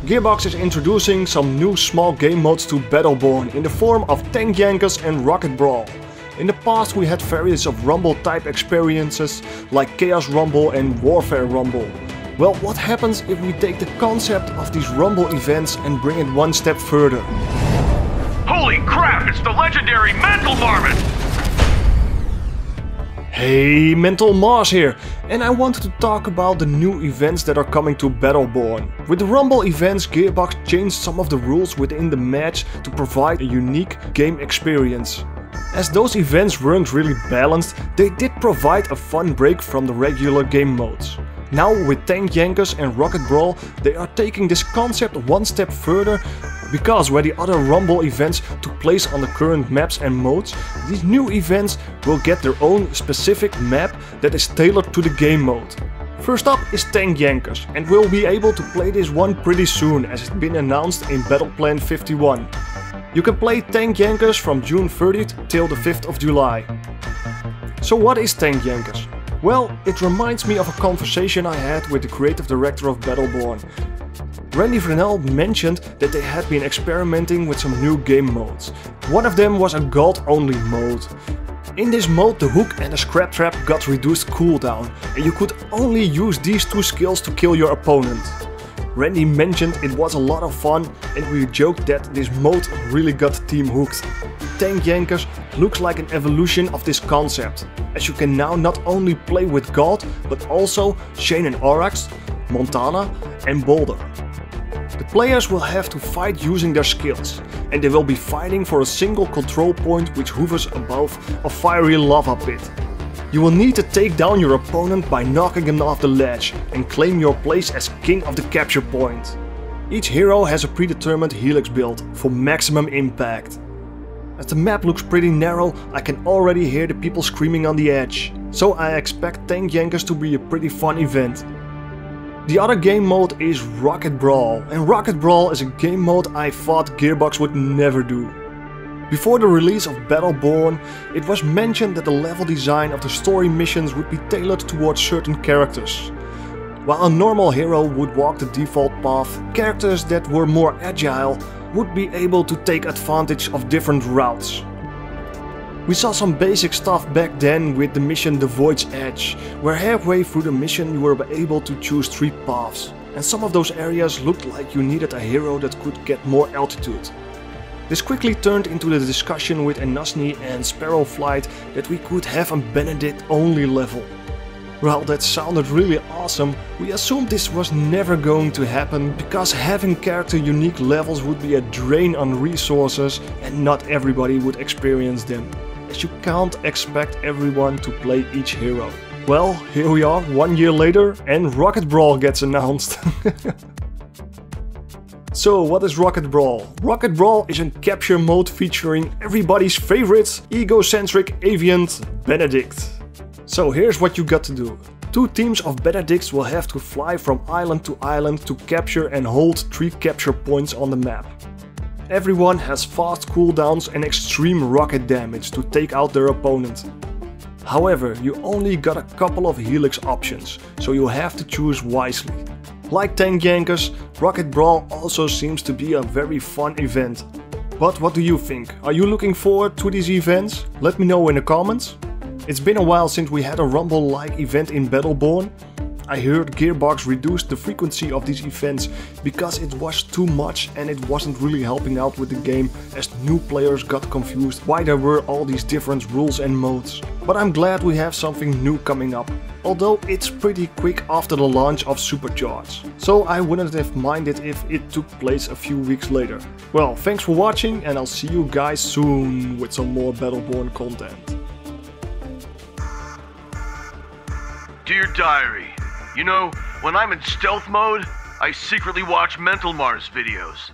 Gearbox is introducing some new small game modes to Battleborn in the form of Tank Yankers and Rocket Brawl. In the past we had variants of Rumble type experiences like Chaos Rumble and Warfare Rumble. Well, what happens if we take the concept of these Rumble events and bring it one step further? Holy crap, it's the legendary MentalMars! Hey, MentalMars here, and I wanted to talk about the new events that are coming to Battleborn. With the Rumble events, Gearbox changed some of the rules within the match to provide a unique game experience. As those events weren't really balanced, they did provide a fun break from the regular game modes. Now with Tank Yankers and Rocket Brawl, they are taking this concept one step further, because where the other Rumble events took place on the current maps and modes, these new events will get their own specific map that is tailored to the game mode. First up is Tank Yankers, and we'll be able to play this one pretty soon, as it's been announced in Battle Plan 51. You can play Tank Yankers from June 30th till the 5th of July. So what is Tank Yankers? Well, it reminds me of a conversation I had with the creative director of Battleborn. Randy Vernel mentioned that they had been experimenting with some new game modes. One of them was a gold only mode. In this mode the hook and the scrap trap got reduced cooldown, and you could only use these two skills to kill your opponent. Randy mentioned it was a lot of fun, and we joked that this mode really got team hooked. Tank Yankers looks like an evolution of this concept, as you can now not only play with gold but also Shane and Aurochs, Montana and Boulder. The players will have to fight using their skills, and they will be fighting for a single control point which hovers above a fiery lava pit. You will need to take down your opponent by knocking him off the ledge and claim your place as king of the capture point. Each hero has a predetermined helix build for maximum impact. As the map looks pretty narrow, I can already hear the people screaming on the edge, so I expect Tank Yankers to be a pretty fun event. The other game mode is Rocket Brawl, and Rocket Brawl is a game mode I thought Gearbox would never do. Before the release of Battleborn, it was mentioned that the level design of the story missions would be tailored towards certain characters. While a normal hero would walk the default path, characters that were more agile would be able to take advantage of different routes. We saw some basic stuff back then with the mission The Void's Edge, where halfway through the mission you were able to choose 3 paths, and some of those areas looked like you needed a hero that could get more altitude. This quickly turned into the discussion with Enasni and Sparrowflight that we could have a Benedict only level. Well, that sounded really awesome. We assumed this was never going to happen, because having character unique levels would be a drain on resources and not everybody would experience them, as you can't expect everyone to play each hero. Well, here we are 1 year later and Rocket Brawl gets announced. So what is Rocket Brawl? Rocket Brawl is a capture mode featuring everybody's favorites, egocentric avian Benedict. So here's what you got to do. 2 teams of Benedicts will have to fly from island to island to capture and hold 3 capture points on the map. Everyone has fast cooldowns and extreme rocket damage to take out their opponent. However, you only got a couple of helix options, so you have to choose wisely. Like Tank Yankers, Rocket Brawl also seems to be a very fun event. But what do you think? Are you looking forward to these events? Let me know in the comments. It's been a while since we had a Rumble-like event in Battleborn. I heard Gearbox reduced the frequency of these events because it was too much and it wasn't really helping out with the game, as new players got confused why there were all these different rules and modes. But I'm glad we have something new coming up, although it's pretty quick after the launch of Supercharge. So I wouldn't have minded if it took place a few weeks later. Well, thanks for watching, and I'll see you guys soon with some more Battleborn content. Dear Diary, you know, when I'm in stealth mode, I secretly watch MentalMars videos.